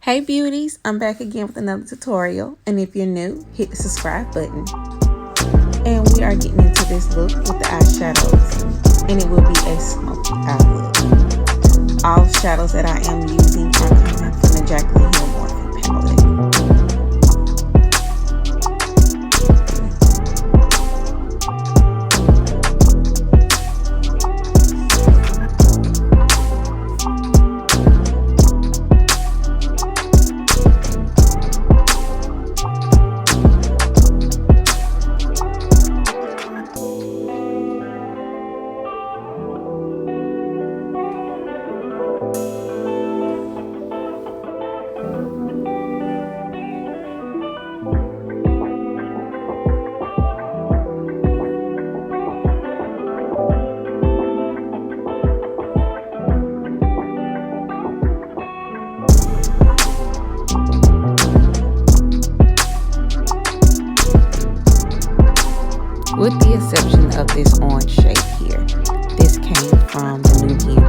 Hey beauties, I'm back again with another tutorial, and if you're new, hit the subscribe button. And we are getting into this look with the eyeshadows, and it will be a smoky eye look. All shadows that I am using are coming from the Jaclyn Morphe palette. With the exception of this orange shade here, this came from the Nubian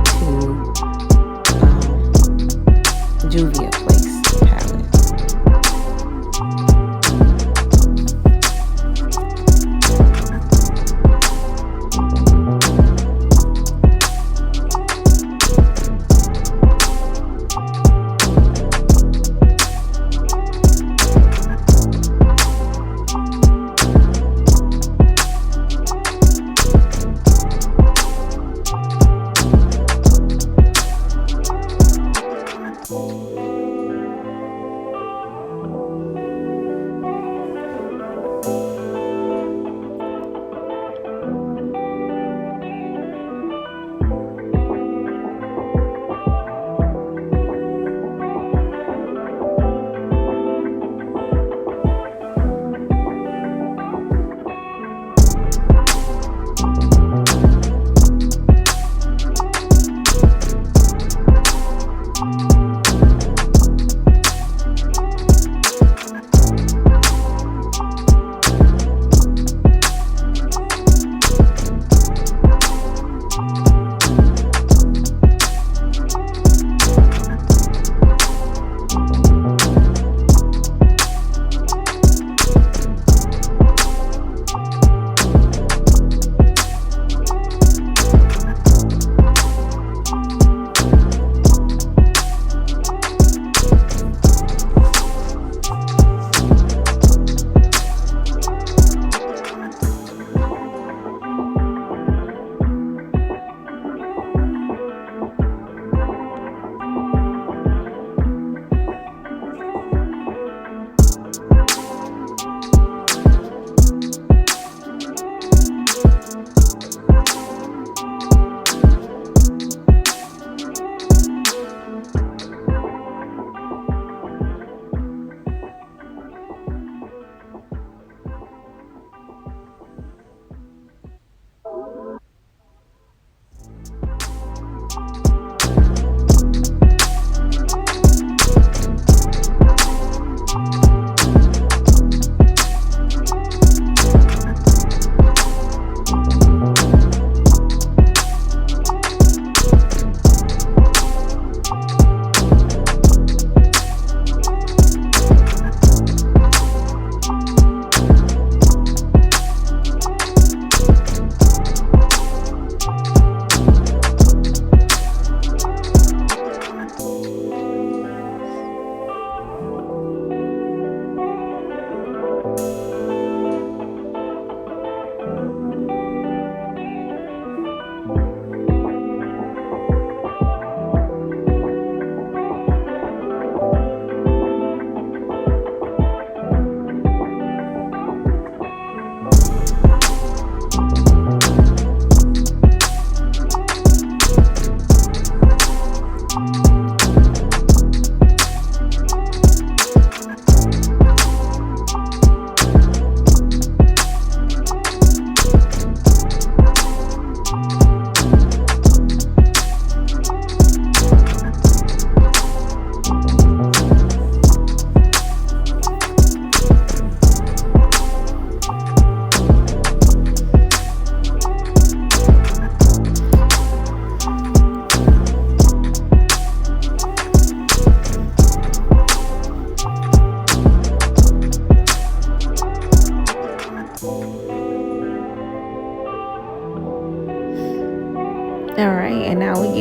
II Palette.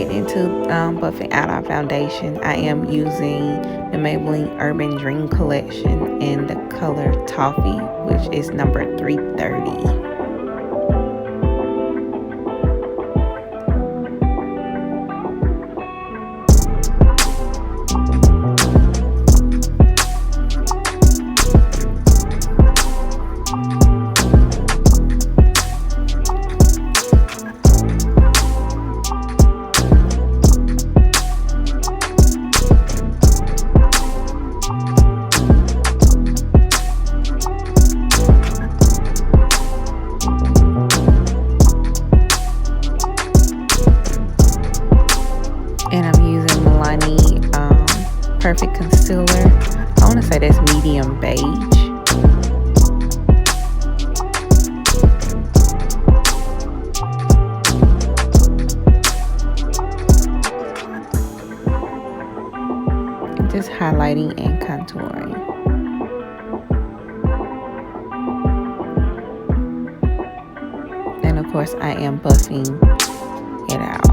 getting into buffing out our foundation, I am using the Maybelline Urban Dream Collection in the color Toffee, which is number 330. And I'm using Moneé Perfect Concealer. I want to say that's medium beige. And just highlighting and contouring. And of course I am buffing it out.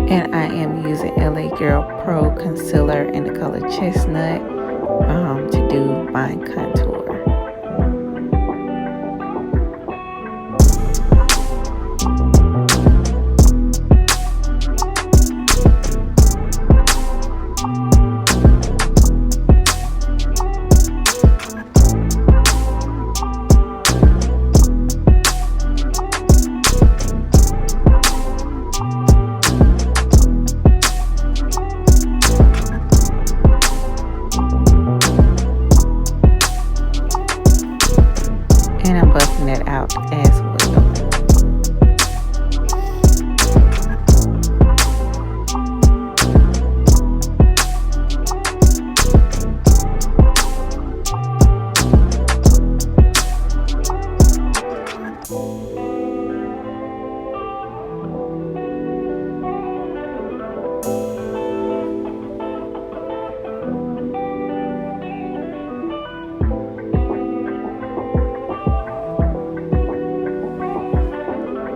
And I am using LA Girl Pro Concealer in the color Chestnut to do my contour. And I'm buffing it out as well.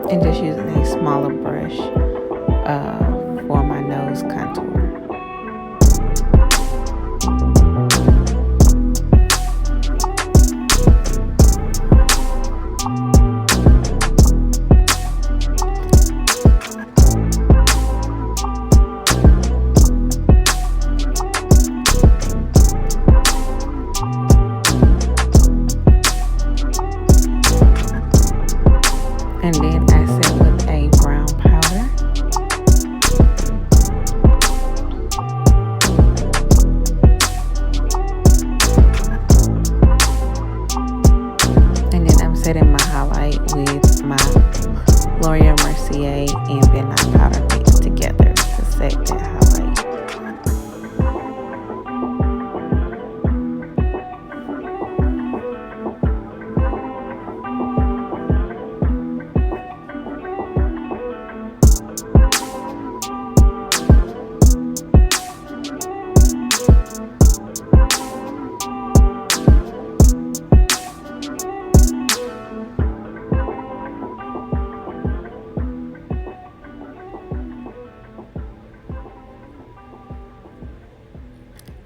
And just using a smaller brush for my nose contour. And then I set with a brown powder. And then I'm setting my highlight with my Lauramercier and then I powder mix together to set that highlight.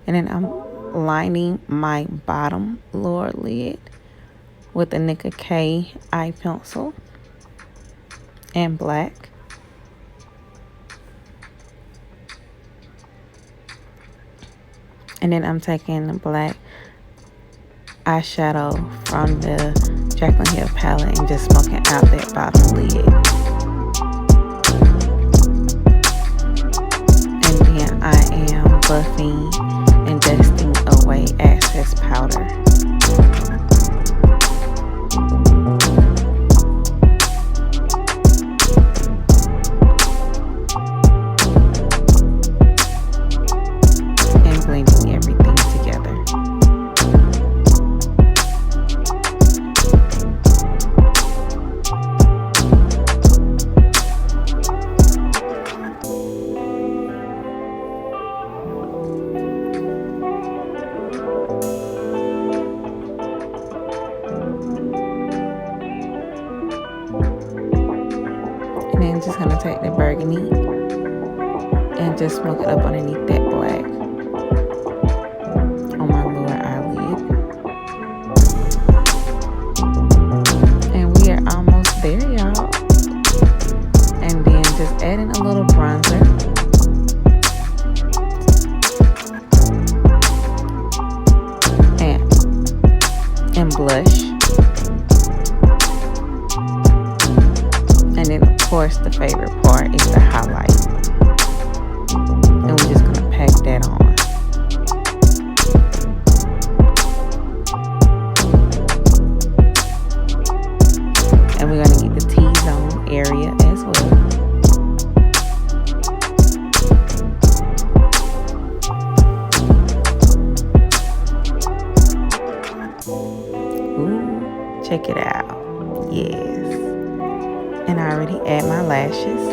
And then I'm lining my bottom lower lid with the Nicka K eye pencil and black. And then I'm taking the black eyeshadow from the Jaclyn Hill palette and just smoking out that bottom lid. And then I am buffing and dusting away excess powder. And blending everything together. And then just gonna take the burgundy and just smoke it up underneath that black on my lower eyelid. And we are almost there, y'all. And then just adding a little bronzer. And blush. And then of course the favorite part is the highlight. And we're just gonna pack that on. And we're gonna get the T-zone area as well. Ooh, check it out. Yes. And I already add my lashes.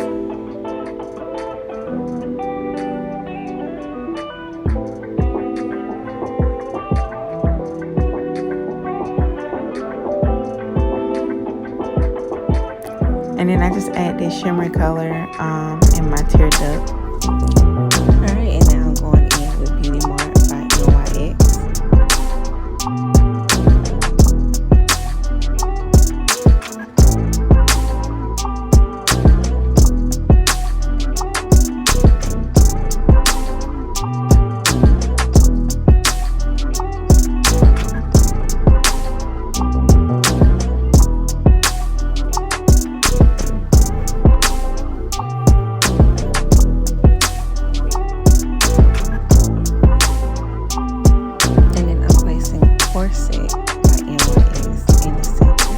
And then I just add this shimmer color in my tear duct. Alright, and now I'm going in with Beauty Mark by NYX. Corset by NYX in the center.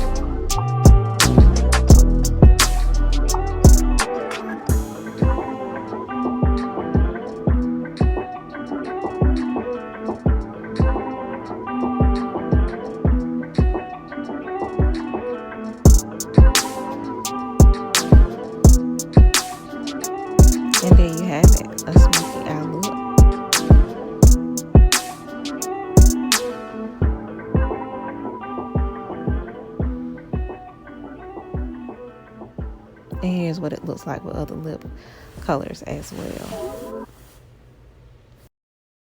And there you have it, a smoky eye look. And here's what it looks like with other lip colors as well.